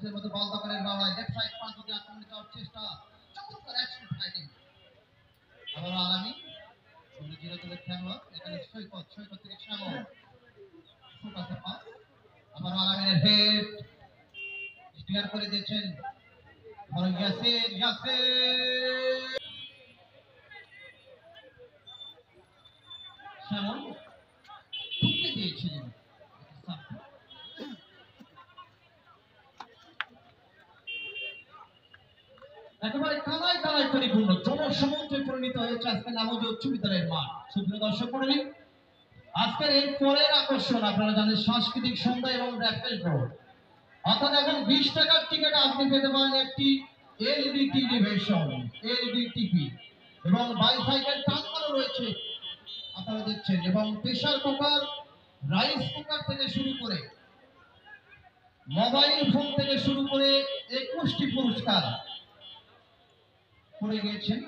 সতীর্থদের মধ্যে বল দখলের লড়াই, লেফট সাইড প্রান্ত দিয়ে আক্রমণে যাওয়ার চেষ্টা, চমৎকার অ্যাকশন ফাইটিং। আবার আলামী জিরো দলের খেলোয়াড়, এখানে সৈকত থেকে শ্যামল, আবার আলামিনের হেড ক্লিয়ার করে দিয়েছেন ইয়াসির শ্যামল ঠুকে দিয়েছিলেন। একেবারে কানায় কানায় পরিপূর্ণ জনসমুদ্রে পরিণত হয়েছে আজকে নামজ উচ্চ বিদ্যালয়ের মাঠ। সুপ্রিয় দর্শক মণ্ডলী, আজকের এই পরের আকর্ষণ আপনারা জানেন সাংস্কৃতিক সন্ধ্যা এবং র্যাফেল ড্র। অর্থাৎ এখন 20 টাকার টিকিট আপনি পেতে পারেন একটি এলইডি টেলিভিশন, এলইডি টিভি এবং বাইসাইকেল টাঙ্গানো রয়েছে আপনারা দেখছেন, এবং প্রেসার কুকার, রাইস কুকার থেকে শুরু করে মোবাইল ফোন থেকে শুরু করে 21টি পুরস্কার পড়ে গিয়েছেন।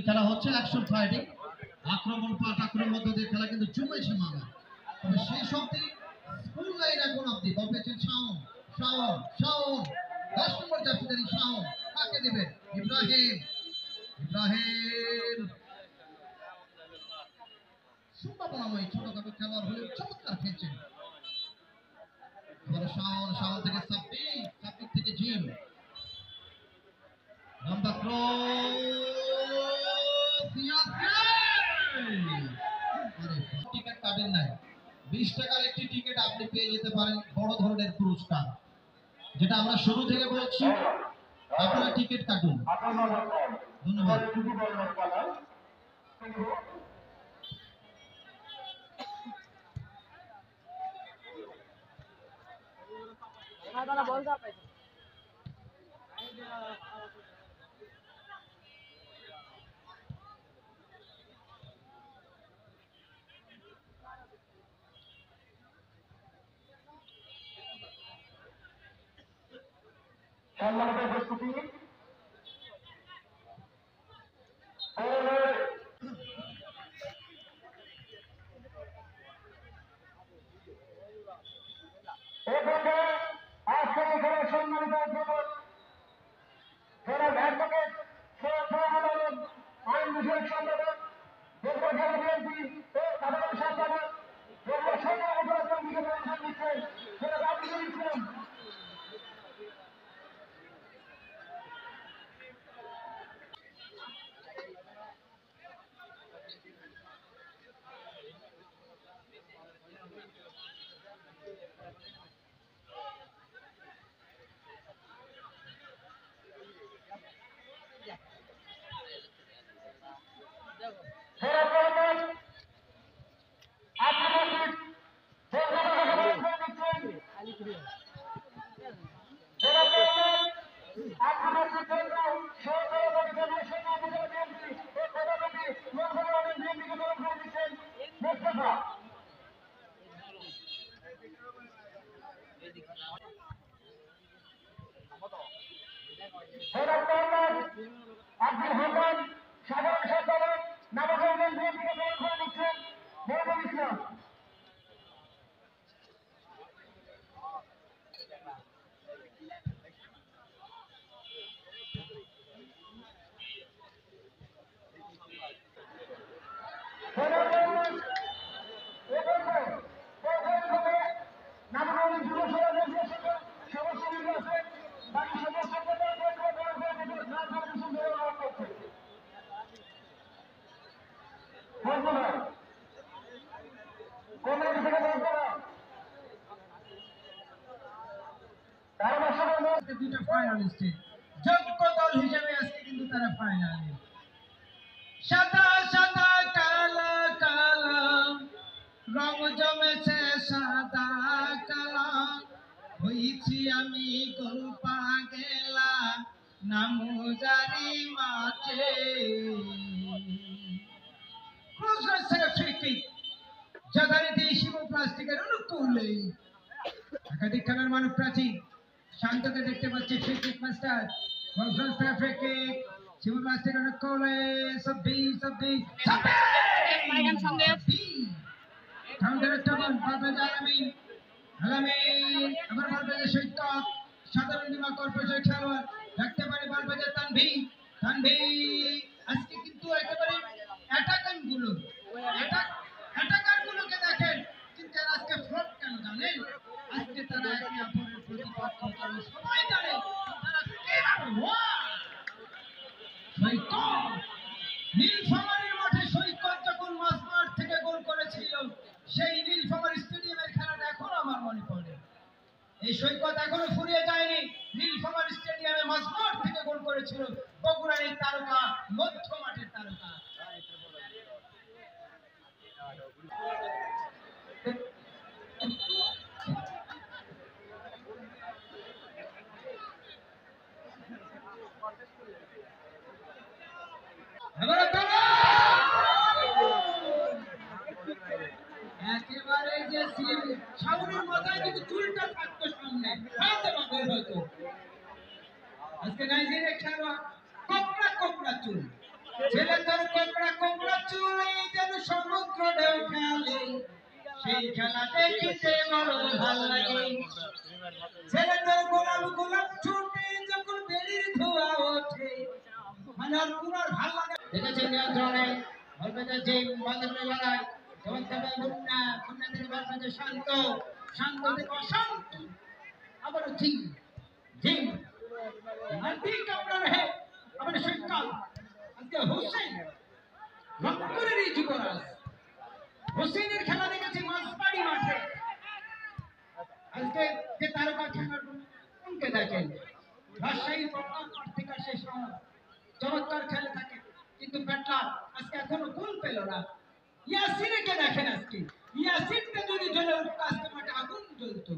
খেলা হচ্ছে অ্যাকশন ফাইটিং, আক্রমণ পাঠাক্রমের মধ্যে দিয়ে খেলা কিন্তু জমেছে মামা। তবে সেই সবটি স্কুল লাইন এখন অব্দি বল পেয়েছেন শাওন 10 নম্বর জার্সিধারী শাওন, কাকে দেবেন? ইব্রাহিম সম্ভাবনাময় ছোটখাটো খেলোয়াড় হলেও চমৎকার খেলছেন। শাওন থেকে সাব্বিক থেকে জিম, লম্বা টিকিট কাটেন নাই, 20 টাকার একটি টিকিট আপনি পেয়ে যেতে পারেন বড় ধরনের পুরস্কার, যেটা আমরা শুরু থেকে বলছি। আপনারা টিকিট কাটুন। ধন্যবাদ। সম্মানিত উপস্থিতি, আজকের এখানে সম্মানিত অধ্যাপক জনাব অ্যাডভোকেট আইন বিষয়ক সম্পাদক, বিএনপি ও সাধারণ সম্পাদক দিচ্ছেন জনাব আব্দুল ইসলাম। আব্দুল হাসান সাধারণ সম্পাদক, নবগঞ্জ বিএনপিকে গ্রহণ করে নিচ্ছেন মহিবুল ইসলাম। দুটো ফাইনালিস্ট যোগ্য দল হিসেবে আজকে কিন্তু তারা ফাইনালে। সাদা সাদা কালা কালা রং জমেছে সাদা কালা, হইছি আমি গোল পাগেলা নামুজারি মাঠে। ক্রস থেকে ফ্রি কিক যথারীতি শিব প্লাস্টিকের অনুকূলে একাধিক খেলার মানব প্রাচীর শান্তকে দেখতে পাচ্ছি free kick master conference free kick Shimul master অনেক করে সবি Makan sandwich. কাউন্টার একটা বল বারবার আলামিন আবার বারবার সৈকত সাধারণ বিমা কর্পোরেশনের খেলোয়াড় রাখতে পারে বারবার তানভীর আজকে কিন্তু একেবারে অ্যাটাকার গুলোকে দেখেন কিন্তু এরা আজকে ফ্রড কেন জানেন আজকে তারা একে অপরের প্রতিপক্ষ কেন সবাই জানে তারা কিভাবে সৈকত নীলফামারীর মাঠে সৈকত যখন মাঝমাঠ থেকে গোল করেছিল সেই নীলফামারী স্টেডিয়ামের খেলাটা এখনো আমার মনে পড়ে এই সৈকত এখনো ফুরিয়ে যায়নি নীলফামারী স্টেডিয়ামে মাঝমাঠ থেকে গোল করেছিল বগুড়ার এই তারকা মধ্য মাঠের তারকা একেবারে যে শাওনের মাথায় যদি চুলটা থাকতো সামনে হয়তো আজকে নাইজেরিয়া খেলোয়াড় কোকড়া চুল ছেলেদের কোকড়া চুল এই যেন সমুদ্র ঢেউ খেলে সেই খেলা দেখিতে বড় ভালো লাগে ছেলেদের গোলাপ ছুটে যখন বেলির ধোয়া ওঠে মানে আর পুরো ভালো লাগে দেখেছেন নিয়ন্ত্রণে বলবে যে বাজারে লড়াই যেমন তবে মুন্নাদের বলবে শান্ত থেকে অশান্ত আবারও ঠিক আর ঠিক আপনার হে আমাদের সৈকত আজকে হোসেন রংপুরের এই যুবরাজ হোসেনের খেলা দেখেছি মাঝবাড়ি মাঠে আজকে যে তারকা খেলার কোনকে দেখেন রাজশাহী প্রথম মাঠ থেকে শেষ হয় চমৎকার খেলে থাকে কিন্তু পেটলা আজকে এখনো গোল পেল না ইয়াসিনকে দেখেন আজকে ইয়াসিনকে যদি জ্বলে উঠতো আজকে মাঠে আগুন জ্বলতো